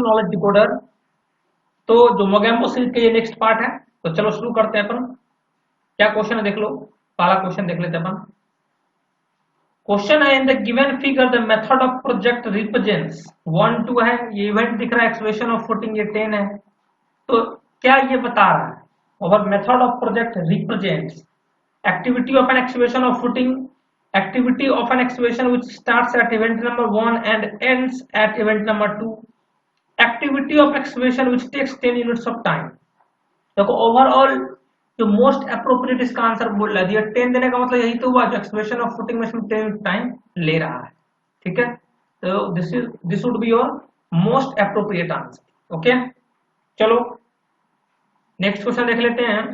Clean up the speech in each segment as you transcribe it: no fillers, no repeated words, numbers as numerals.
Knowledge decoder. तो जो Mogambo series का ये नेक्स्ट पार्ट है, तो चलो शुरू करते हैं अपन। क्या क्वेश्चन है देख लो, पहला क्वेश्चन देख लेते हैं अपन। क्वेश्चन है in the given figure the method of project represents 1 2 है, ये इवेंट दिख रहा है, एक्सप्रेशन ऑफ फुटिंग ये 10 है। तो क्या ये बता रहा है, और method of project represents activity of an excavation of footing, activity of an excavation which starts at event number 1 and ends at event number 2, activity of excavation which takes 10 units of time। देखो overall जो most appropriate इसका answer बोल रहा है, 10 देने का मतलब यही तो हुआ जो एक्सकवेशन ऑफ फुटिंग में 10 टाइम ले रहा है। ठीक है, तो this would be your most appropriate answer. Okay, चलो नेक्स्ट क्वेश्चन देख लेते हैं।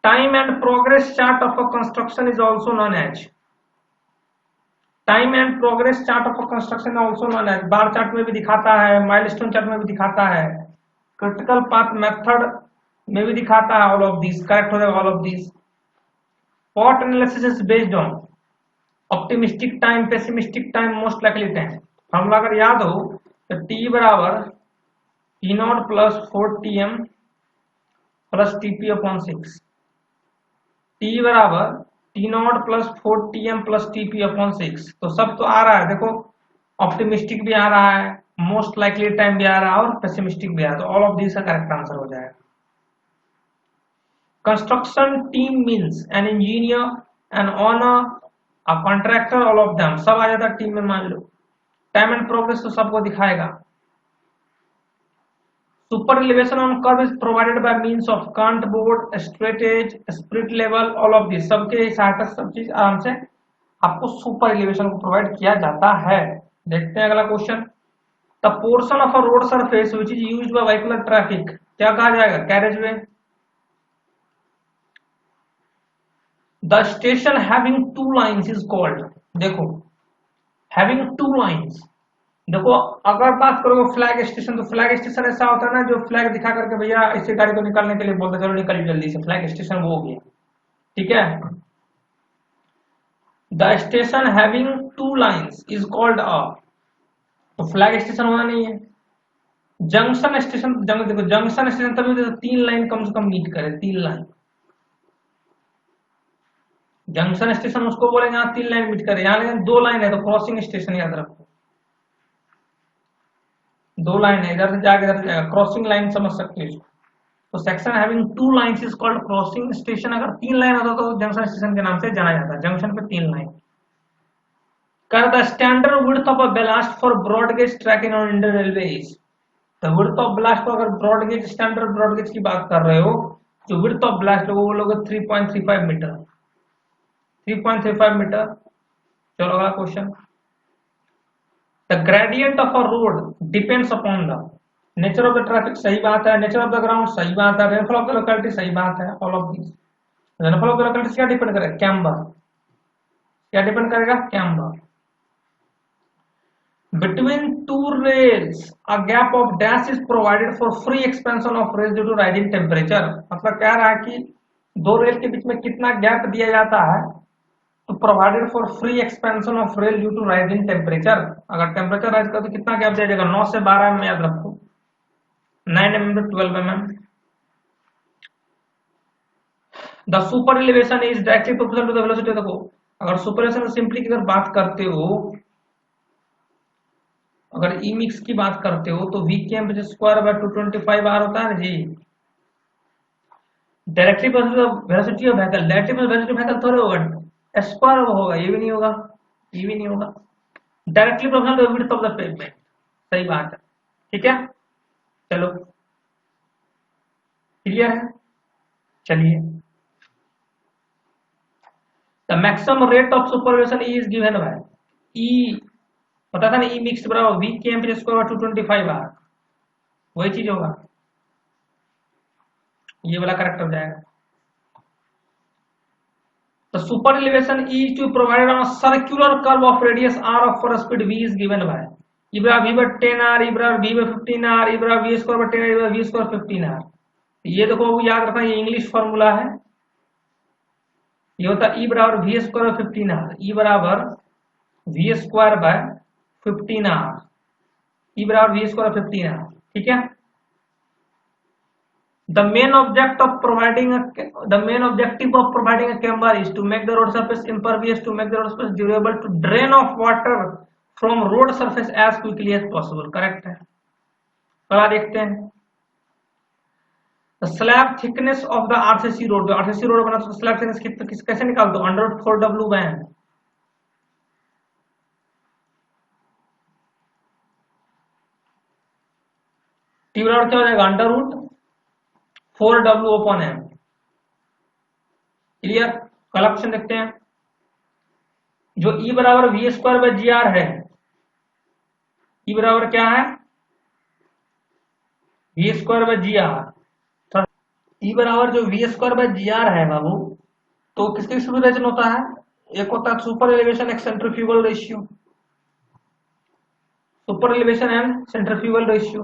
Time and progress chart of a construction is also known as, time and progress chart of a construction is also known as, bar chart में भी दिखाता है, milestone chart में भी दिखाता है, क्रिटिकल पाथ मेथड में भी दिखाता है। ऑल ऑफ दिस करेक्ट हो जाएगा, all of this. What analysis is based on, optimistic time, pessimistic time, most likely time. Formula अगर याद हो तो T बराबर T0 plus 4Tm plus TP upon 6, T बराबर T0 plus 4Tm plus TP upon 6। तो सब तो आ रहा है, देखो ऑप्टिमिस्टिक भी आ रहा है, मोस्ट लाइकली टाइम भी आ रहा है और पेसिमिस्टिक भी आ रहा है। तो ऑल ऑफ दिस का करेक्ट आंसर हो जाएगा। Construction team means an engineer, an owner, a contractor, all of them, सब आ जाता है टीम में मान लो। टाइम एंड प्रोग्रेस तो सबको दिखाएगा। Super elevation on curve is provided by means of cant board, straight edge, split level, all of these सबके सहायता सब चीज आराम से आपको सुपर एलिवेशन को प्रोवाइड किया जाता है। देखते हैं अगला question. The portion of a road surface which is used by vehicular traffic, क्या कहा जाएगा, carriage way. The station having 2 lines is called, देखो हैविंग 2 लाइन्स, देखो अगर बात करोगे फ्लैग स्टेशन, तो फ्लैग स्टेशन ऐसा होता है ना जो फ्लैग दिखा करके भैया इसे गाड़ी को निकालने के लिए बोलते चलो निकल जल्दी से, फ्लैग स्टेशन वो हो गया। ठीक है, the station having 2 lines is called a, तो फ्लैग स्टेशन होना नहीं है। जंक्शन स्टेशन, देखो जंक्शन स्टेशन तभी तो 3 लाइन कम से कम मीट करे, 3 लाइन। जंक्शन स्टेशन उसको बोलेंगे यहाँ 3 लाइन मीट करे, यहाँ लेकिन 2 लाइन है तो क्रॉसिंग स्टेशन याद रखो, 2 लाइन है, इधर से जाके इधर जाएगा, क्रॉसिंग लाइन समझ सकते हो इसको। तो section having 2 lines is called crossing station. अगर 3 लाइन होता तो जंक्शन स्टेशन के नाम से जाना जाता है, जंक्शन पे 3 लाइन। कर the standard width of a ballast for broad gauge track in Indian railway is, the width of ballast को अगर broad gauge, standard broad gauge की बात कर रहे हो, जो विड्थ ऑफ बैलास्ट है वो लोग 3.35 मीटर, 3.35 मीटर। चलो अगला question. The gradient of a road depends upon the nature of the traffic, सही बात है, nature of the ground सही बात है, rainfall of the locality सही बात है, all of these। rainfall of the locality क्या डिपेंड करेगा, कैम्बर, क्या डिपेंड करेगा, camber. Between 2 rails a gap of dash is provided for free expansion of rails due to rising temperature, मतलब कह रहा है कि 2 रेल के बीच में कितना गैप दिया जाता है, तो provided for free expansion of rail due to rising temperature. अगर टेम्परेचर राइज कर तो कितना गैप दिया जाएगा, 9 से 12 में याद रखो, 9 mm to 12 mm। The super elevation is directly proportional to the velocity. देखो अगर सुपर एलिवेशन सिंपली की अगर बात करते हो, अगर ई मिक्स की बात करते हो तो वी के स्क्वायर बाय 225 आर होता है जी। Directly velocity of vehicle, directly velocity of vehicle थोड़े होगा, स्क्वायर होगा, ये भी नहीं होगा, ये भी नहीं होगा। Directly proportional to width of the pavement, सही बात है। ठीक है, चलो क्लियर है। चलिए, the maximum rate of superelevation is given by e, पता था ना, ई मिक्स बराबर V K M square 225 R, वही चीज होगा, ये वाला करेक्ट हो जाएगा। The super elevation is to provided on a circular curve of radius r of for speed v is given by e बराबर v by 10 r, e बराबर v by 15 r, e बराबर v square by 10 r, e बराबर v square 15 r। ये देखो याद रखना, ये English formula है, ये होता है e बराबर v square by 15 r, e बराबर v square by 15 r, e बराबर v स्क्वायर 15 r। ठीक है। The main objective of providing a camber is to make the road surface impervious, to make the road surface durable, to drain off water from road surface as quickly as possible. Correct है। अगला देखते हैं, the slab thickness of the RCC road, जो RCC road बना तो slab thickness कैसे निकाल दो, अंडर 4W बैंड, टी बराबर क्या हो जाएगा, under root 4W upon M। Clear. कल ऑप्शन देखते हैं, जो E बराबर V² है, E बराबर क्या है, V²/GR। E बराबर जो V² है बाबू, तो किसके रिलेशन होता है, एक होता है सुपर एलिवेशन एक centrifugal ratio, super elevation and centrifugal ratio.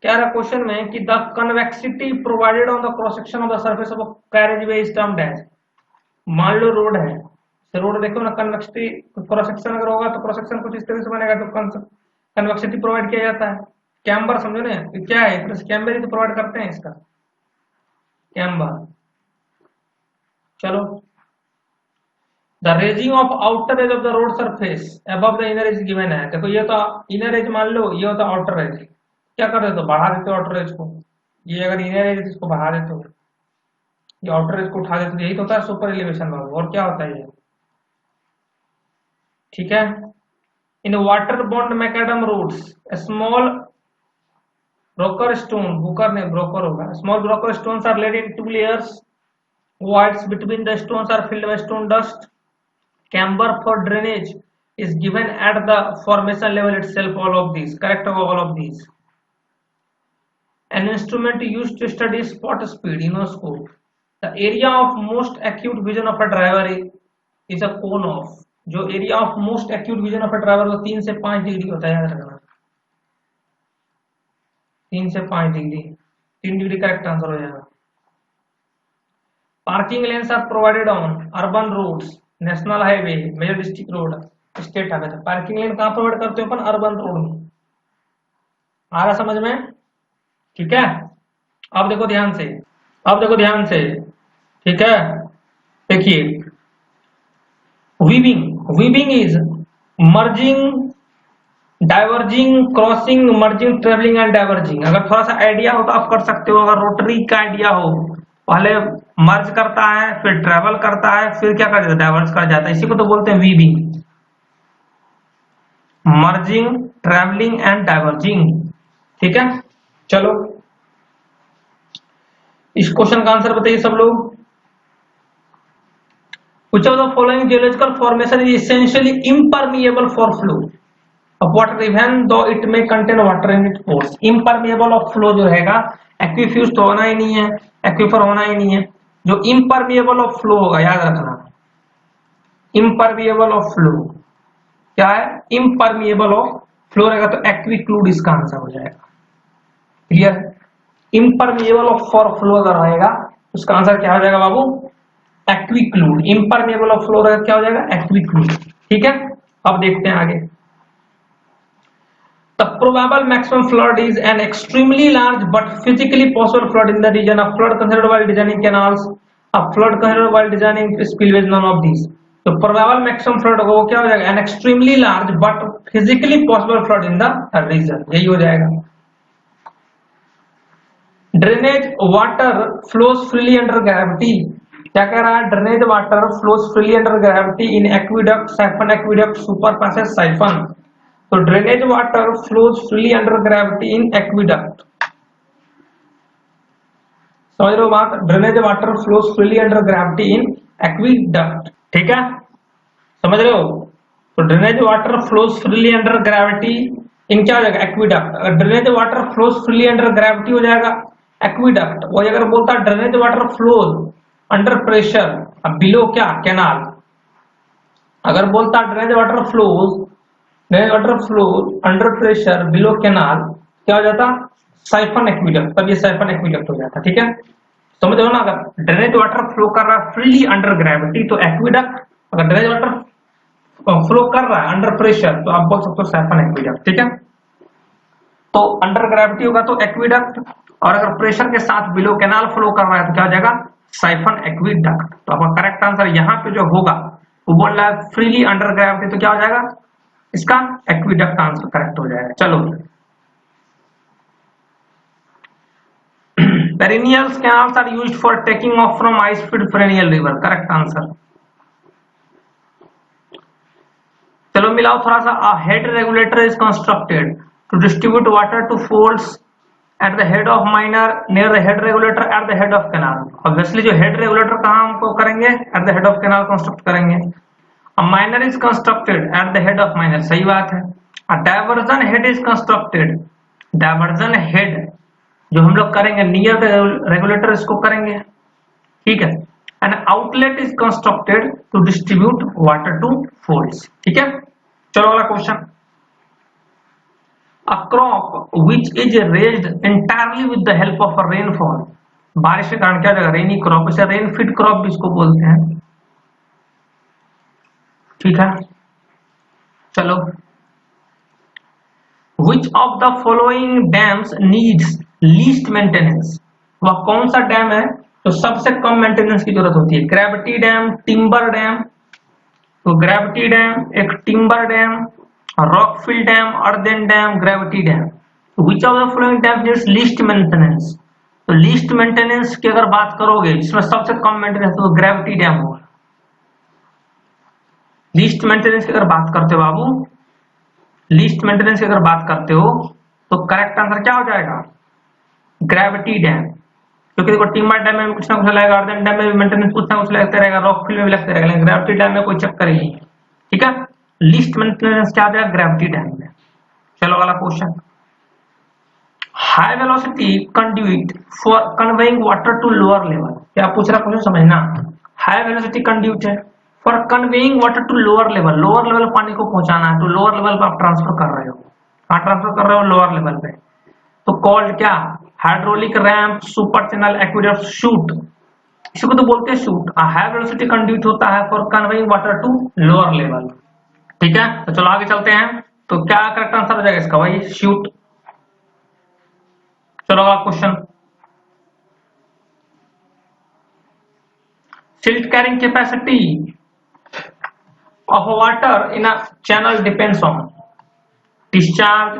क्या रहा क्वेश्चन में कि the convexity provided on the cross section of the surface of carriage way is termed as, मान लो रोड है, रोड देखो ना, कन्वेक्सिटी क्रॉस सेक्शन अगर होगा तो क्रॉस सेक्शन कुछ इस तरह से बनेगा, तो कन्वेक्सिटी प्रोवाइड किया जाता है, कैम्बर समझो ना, क्या है, कैम्बर ही तो प्रोवाइड करते हैं इसका, कैम्बर। चलो, the raising of outer as of the road surface above the inner as given है। देखो ये तो इनर एज मान लो, ये होता आउटर एज, क्या कर देते हो, बढ़ा देते हो आउटर एज को, ये अगर इनर एज इसको बढ़ा देते हो, ये आउटर एज को उठा देते हो, यही तो होता है सुपर एलिवेशन बाबू, और क्या होता है ये, ठीक है। In water bound macadam roads small broken stone, बुकर ने ब्रोकर होगा, small broken stones are laid in 2 layers, voids between the stones are filled by stone dust, camber for drainage is given at the formation level itself, all of these correct, all of these। An instrument used to study spot speed, inoscope, the area of most acute vision of a driver is a cone of, जो area of most acute vision of a driver वो 3 से 5 degree होता है, याद रखना, 3 से 5 degree, 3 degree correct answer हो जाएगा। Parking lanes are provided on urban roads, national highway, major district road, state highway. Parking lane कहाँ प्रोवाइड करते हो अपन, अर्बन रोड में, आ रहा समझ में, ठीक है। अब देखो ध्यान से, अब देखो ध्यान से, ठीक है, देखिए, weaving is merging, diverging, crossing, merging, travelling and diverging. अगर थोड़ा सा आइडिया हो तो आप कर सकते हो, अगर रोटरी का आइडिया हो, पहले मर्ज करता है, फिर ट्रेवल करता है, फिर क्या कर जाता है, डाइवर्ज कर जाता है, इसी को तो बोलते हैं weaving, merging, travelling and diverging, ठीक है। चलो इस क्वेश्चन का आंसर बताइए सब लोग। Which of the following geological formation is essentially impermeable for flow of water even though it may contain water in its pores? Impermeable of flow जो रहेगा, एक्वीफ्यूज तो होना ही नहीं है, एक्वीफर होना ही नहीं है, जो impermeable of flow होगा, याद रखना, impermeable of flow क्या है, impermeable of flow रहेगा तो एक्वीक्लूड इसका आंसर हो जाएगा, clear. impermeable of for flow अगर रहेगा उसका आंसर क्या हो जाएगा बाबू, एक्वीक्लूड। इम्परमेबल ऑफ फ्लो क्या हो जाएगा, एक्वीक्लूड, ठीक है। अब देखते हैं आगे, the probable maximum flood is an extremely large but physically possible flood in the region of flood considered while designing canals, a flood considered while designing spillways, none of these. तो प्रोबेबल मैक्सिमम फ्लड होगा वो क्या हो जाएगा, an extremely large but physically possible flood in the region, यही हो जाएगा। Drainage water flows freely under gravity, क्या कह रहा है, drainage water flows freely under gravity in aqueduct, siphon aqueduct, super passage, siphon. तो drainage water flows freely under gravity in aqueduct, समझ रहे हो बात, drainage water flows freely under gravity in aqueduct, ठीक है, समझ रहे हो। तो drainage water flows freely under gravity in क्या हो जाएगा, aqueduct. Drainage water flows freely under gravity हो जाएगा एक्विडक्ट। वही अगर बोलता है drainage water flows under pressure, अब बिलो क्या, कैनाल। अगर बोलता drainage water flows under pressure below canal, क्या हो जाता, साइफन एक्विडक्ट, तब ये साइफन एक्विडक्ट हो जाता, ठीक है, समझ रहे हो ना। अगर ड्रेनेज वाटर फ्लो कर रहा है फ्रीली अंडर ग्रेविटी तो एक्विडक्ट, अगर ड्रेनेज वाटर फ्लो कर रहा है अंडर प्रेशर तो आप बोल सकते हो साइफन एक्विडक्ट, ठीक है। तो अंडर ग्रेविटी होगा तो एक्विडक्ट, और अगर प्रेशर के साथ बिलो कैनाल फ्लो कर रहा है तो क्या हो जाएगा, साइफन एक्विडक्ट। तो आपका करेक्ट आंसर यहाँ पे जो होगा वो बोल रहा है फ्रीली अंडर ग्रेविटी, तो क्या हो जाएगा इसका एक्विडक्ट आंसर करेक्ट हो जाएगा। चलो perennials canals are used for taking off from ice filled perennial river, correct answer. चलो मिलाओ थोड़ा सा। a head regulator is constructed to distribute water to folds at the head of minor near the head regulator at the head of canal। obviously जो head regulator कहाँ हमको करेंगे, at the head of canal construct करेंगे। a minor is constructed at the head of minor, सही बात है। a diversion head is constructed, diversion head जो हम लोग करेंगे नियर द रेगुलेटर इसको करेंगे, ठीक है। And outlet is constructed to distribute water to folds, ठीक है। चलो अगला question. A crop which is raised entirely with the help of a rainfall, बारिश के कारण क्या हो जाएगा, रेनी क्रॉप, इसे रेन फीड क्रॉप भी इसको बोलते हैं, ठीक है। चलो Which of the following dams needs least maintenance, वह कौन सा डैम है तो सबसे कम मेंटेनेंस की जरूरत होती है। ग्रेविटी डैम, टिम्बर डैम, तो ग्रेविटी डैम, एक timber dam, rockfill dam, earthen dam, gravity dam. Which of the following dams needs least maintenance, तो लीस्ट मेंटेनेंस की अगर बात करोगे जिसमें सबसे कम मेंटेनेंस तो ग्रेविटी डैम होगा। लीस्ट मेंटेनेंस की अगर बात करते हो बाबू, लीस्ट मेंटेनेंस की अगर बात करते हो तो करेक्ट आंसर क्या हो जाएगा, ग्रेविटी डैम। क्योंकि देखो टिम्बर डैम में कुछ ना कुछ लगेगा, अर्देन डैम में भी मेंटेनेंस कुछ ना कुछ लगता रहेगा, रॉकफिल में भी लगता रहेगा, लेकिन ग्रेविटी डैम में कोई चक्कर ही नहीं है, ठीक है। लीस्ट मेंटेनेंस क्या आ जाएगा, ग्रेविटी डैम में। चलो अगला question. High velocity conduit for conveying water to lower level, क्या पूछ रहा क्वेश्चन समझना। हाई वेलोसिटी कंड्यूट है for conveying water to lower level, lower level पानी को पहुंचाना है, तो लोअर लेवल पे आप ट्रांसफर कर रहे हो, कहां ट्रांसफर कर रहे हो, लोअर लेवल पे। तो कॉल्ड क्या, hydraulic ramp, super channel, aqueduct, shoot, इसको तो बोलते हैं शूट। हाई वेलोसिटी कंड्यूट होता है for conveying water to lower level, ठीक है। तो चलो आगे चलते हैं, तो क्या करेक्ट आंसर हो जाएगा इसका भाई, शूट। चलो अगला question. Silt carrying capacity of water in a channel depends on discharge,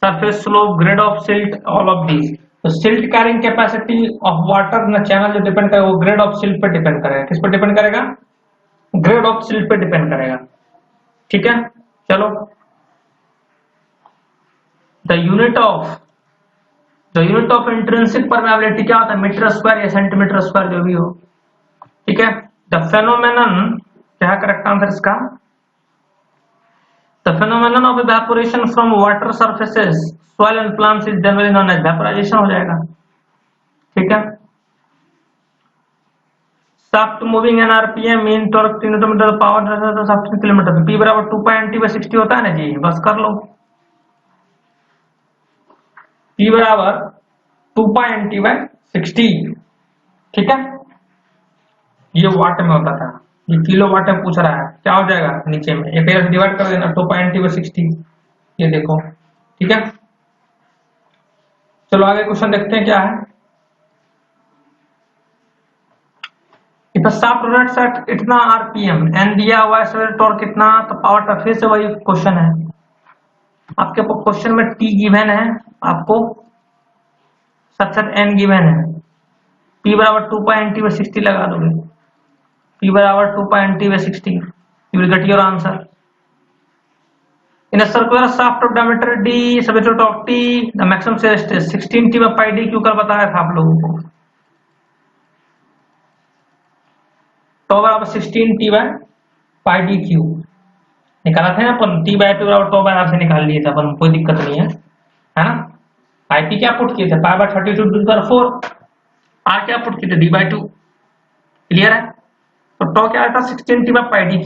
surface slope, grade of silt, all of these। तो silt carrying capacity of water in a channel जो depend करेगा वो grade of silt पे depend करेगा, किस पे depend करेगा, grade of silt पे डिपेंड करेगा, ठीक है। चलो the unit of intrinsic permeability क्या होता है, मीटर स्क्वायर या सेंटीमीटर स्क्वायर जो भी हो, ठीक है। the phenomenon क्या करेक्ट आंसर इसका, the phenomenon of evaporation from water surfaces soil and plants is generally known as vaporization हो जाएगा, ठीक है। shaft moving and rpm mean torque newton metre power shaft kilometre, p बराबर 2.T/60 होता है ना जी, बस कर लो। p बराबर 2.T/60, ठीक है। ये वाट में होता था, ये किलो वाट में पूछ रहा है, क्या हो जाएगा नीचे में 1000 से डिवाइड कर देना, 2.T/60, ये देखो, ठीक है। चलो आगे क्वेश्चन देखते हैं क्या है। इफ शाफ्ट रोटेट्स एट इतना आरपीएम एन दिया हुआ है, टॉर्क कितना, तो पावर का फिर से वही क्वेश्चन है, आपके क्वेश्चन में टी गिवन है, आपको साथ एन गिवन है, p बराबर 2.T/60 लगा दोगे, p बराबर 2.T/60, you will get your answer। In a circular shaft of diameter d, subject of t, the maximum shear stress 16T/πd कल बताया था आप लोगों को, तो बराबर 16T/πd निकाला था ना अपन, T/2 बराबर तो आराम से निकाल लिए थे अपन, कोई दिक्कत नहीं है, है ना। IP क्या पुट किए थे, π/32 r क्या पुट किए थे, d/2, क्लियर है। तो टॉ क्या आता है 16T/πd,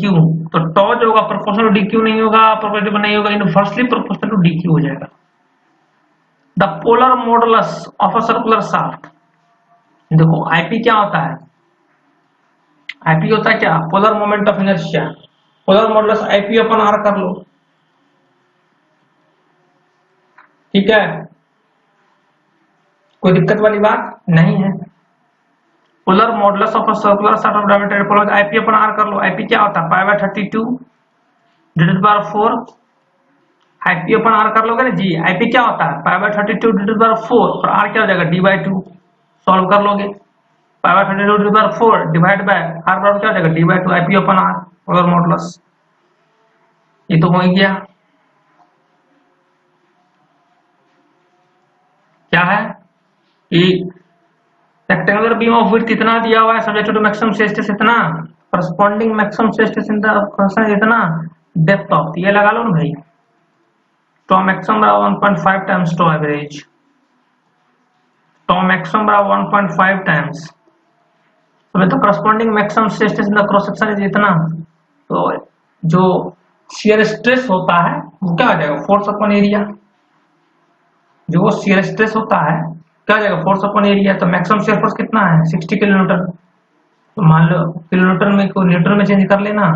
तो टॉ जो होगा प्रोपोर्शनल टू dq नहीं होगा, प्रोपोर्शनल नहीं होगा, इनवर्सली प्रोपोर्शनल टू dq हो जाएगा। The polar modulus of a circular shaft, देखो IP क्या होता है, IP होता है क्या, polar moment of inertia, polar modulus IP/r कर लो, ठीक है, कोई दिक्कत वाली बात नहीं है। Polar modulus of a circular shaft of diameter follows IP upon R कर लो। आईपी क्या होता है, π/32 divided by 4। IP upon R कर लोगे ना जी, आईपी क्या होता है π/32 डिवाइडेड बाय 4 और आर क्या हो जाएगा d/2। सॉल्व कर लोगे, π/32 divided by 4 divide by R बराबर क्या हो जाएगा d/2 IP upon R polar modulus. ये तो हो ही गया। क्या है कि रेक्टेंगुलर बीम ऑफ विड्थ इतना दिया हुआ है subject to maximum shear stress इतना, corresponding maximum shear stress in the concern इतना, डेप्थ ऑफ ये लगा लो ना भाई, तो मैक्सिमम बराबर 1.5 टाइम्स टो एवरेज, तो मैक्सिमम बराबर 1.5 टाइम्स, तो corresponding maximum shear stress in the cross section is इतना, तो जो शियर स्ट्रेस होता है वो क्या आ जाएगा फोर्स अपॉन एरिया, जो वो शियर स्ट्रेस होता है क्या आ जाएगा फोर्स अपॉन एरिया। तो मैक्सिमम शियर फोर्स कितना है 60 किलोन्यूटन, तो मान लो किलोमीटर में को न्यूटन में चेंज कर लेना,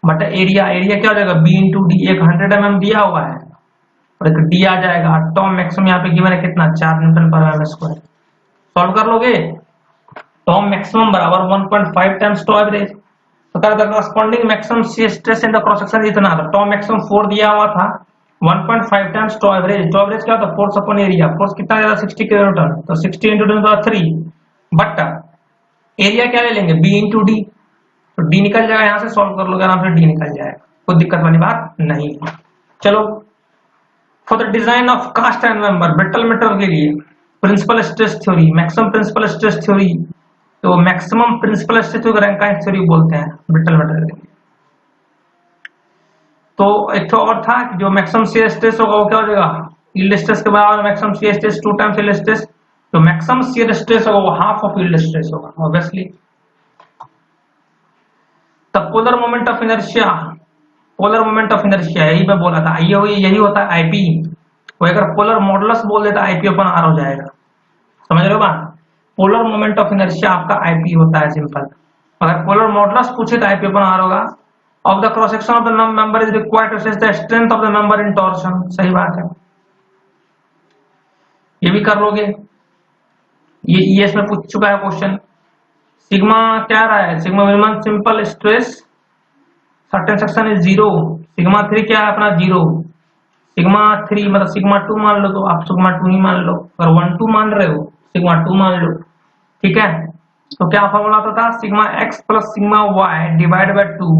बट एरिया क्या हो जाएगा बी इंटू डी, 100 mm दिया हुआ है और एक डी आ जाएगा, टॉम मैक्सिमम यहाँ पे गिवन है कितना 4 न्यूटन पर mm स्क्वायर। सॉल्व कर लोगे, टॉम मैक्सिमम बराबर 1.5 टाइम्स टॉ एवरेज, तो corresponding maximum shear stress in the cross section इतना था, टॉम मैक्सिमम 4 दिया हुआ था, 1.5 टाइम्स टॉ एवरेज क्या होता है फोर्स अपॉन एरिया, फोर्स कितना ज्यादा 60 किलोन्यूटन, तो 60 इंटू 10⁻3, बट एरिया क्या ले लेंगे बी इंटू डी, तो डी निकल जाएगा, यहां से सॉल्व कर लोगे आराम से डी निकल जाएगा, कोई दिक्कत वाली बात नहीं। चलो, for the design of cast iron member brittle metal के लिए principal stress theory, maximum principal stress theory, तो maximum principal stress theory Rankine theory बोलते हैं ब्रिटल मेटल के लिए। तो एक तो और था कि जो मैक्सिमम शियर स्ट्रेस होगा वो क्या हो जाएगा यील्ड स्ट्रेस के बराबर, maximum shear stress 2 times yield stress, तो मैक्सिमम शियर स्ट्रेस होगा वो हाफ ऑफ यील्ड स्ट्रेस होगा ऑब्वियसली। तब polar moment of inertia, polar moment of inertia यही मैं बोला था, यही होता है आईपी, वो अगर पोलर मॉडुलस बोल देता आईपी अपन आर हो जाएगा, समझ रहे हो बात। पोलर मोमेंट ऑफ इनर्शिया आपका आईपी होता है सिंपल, अगर पोलर मॉडुलस पूछे तो आईपी अपन आर होगा। Of the cross section of the member is required to assess the strength of the member in torsion, सही बात है, ये भी कर लोगे, ये ईएस में पूछ चुका है क्वेश्चन। सिग्मा क्या रहा है, sigma minimum simple stress certain section is 0, sigma 3 क्या है अपना 0, सिग्मा 3 मतलब सिग्मा 2 मान लो, तो आप सिग्मा 2 ही मान लो, अगर 1 2 मान रहे हो सिग्मा 2 मान लो, ठीक है। तो क्या फॉर्मूला आता था sigma x plus sigma y divide by 2,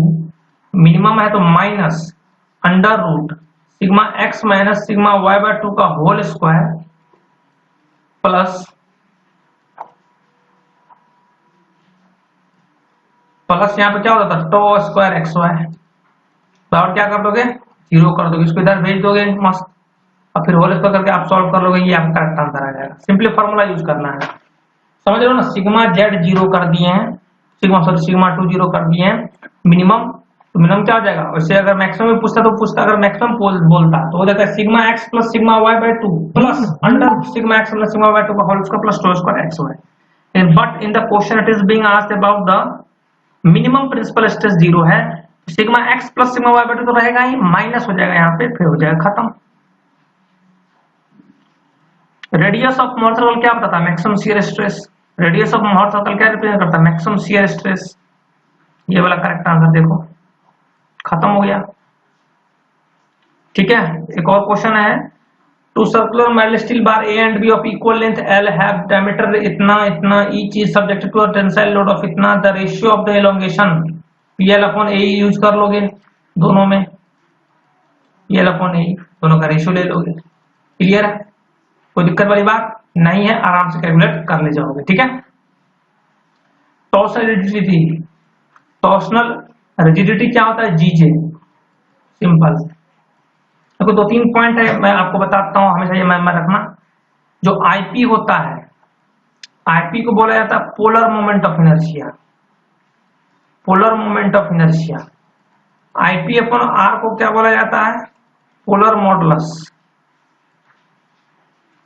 minimum है तो minus under root sigma x minus sigma y by 2 का होल स्क्वायर प्लस यहाँ पे क्या होता था टो स्क्वायर एक्स वाई, और क्या कर दोगे 0 कर दोगे, इसको इधर भेज दोगे मस्त, और फिर होल स्क्वायर करके आप सॉल्व कर लोगे, ये आपका करेक्ट आंसर आ जाएगा। सिंपली फॉर्मूला यूज करना है, समझ रहे हो ना। सिग्मा जेड 0 कर दिए हैं, सिग्मा 2 0 कर दिए हैं, मिनिमम तो मिनिमम क्या हो जाएगा, वैसे अगर मैक्सिमम में पूछता तो पूछता, अगर मैक्सिमम बोलता तो हो जाता है sigma x plus sigma y by 2 plus under sigma x plus sigma y 2 का whole square plus tau square x y. But in the question it is being asked about the minimum principal stress 0 है, sigma x plus sigma y by 2 तो रहेगा ही, minus हो जाएगा यहाँ पे, फिर हो जाएगा खत्म। रेडियस ऑफ मोर सर्कल क्या बताता है maximum shear stress, radius of more circle क्या रिप्रेजेंट करता है मैक्सिमम शियर स्ट्रेस, ये वाला करेक्ट आंसर देखो खत्म हो गया, ठीक है। एक और क्वेश्चन है, two circular mild steel bar A and B of equal length L have diameter इतना इतना, each is subjected to a tensile load of इतना, the ratio of the elongation PL upon A use कर लोगे दोनों में, PL upon ए दोनों का ratio ले लोगे, क्लियर है, कोई दिक्कत वाली बात नहीं है, आराम से कैलकुलेट कर ले जाओगे, ठीक है। टॉर्सनल रिजिडिटी, टॉर्सनल रिजिडिटी क्या होता है जीजे, सिंपल। देखो 2-3 पॉइंट है, मैं आपको बताता हूं, हमेशा ये में रखना। जो आईपी होता है, आईपी को बोला जाता है polar moment of inertia, polar moment of inertia. IP upon R को क्या बोला जाता है पोलर मॉडुलस,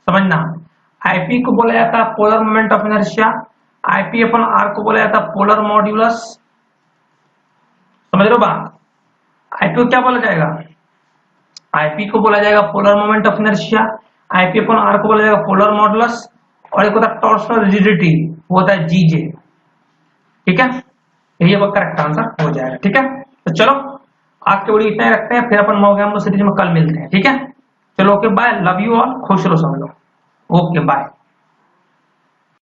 समझना, आईपी को बोला जाता है polar moment of inertia, IP upon R को बोला जाता है पोलर मॉड्यूलस, समझ लो बात। आईपी को क्या बोला जाएगा आईपी को बोला जाएगा polar moment of inertia, IP upon R को बोला जाएगा पोलर मॉडुलस, और एक होता है टॉर्सनल रिजिडिटी, वो होता है जीजे। ठीक है, ये वो करेक्ट आंसर हो जाएगा। ठीक है, तो चलो आज के वीडियो इतना ही रखते हैं, फिर अपन मोगेम्बो सीरीज में कल मिलते हैं। ठीक है, चलो okay bye, love you all, खुश रहो सब लोग, ओके बाय।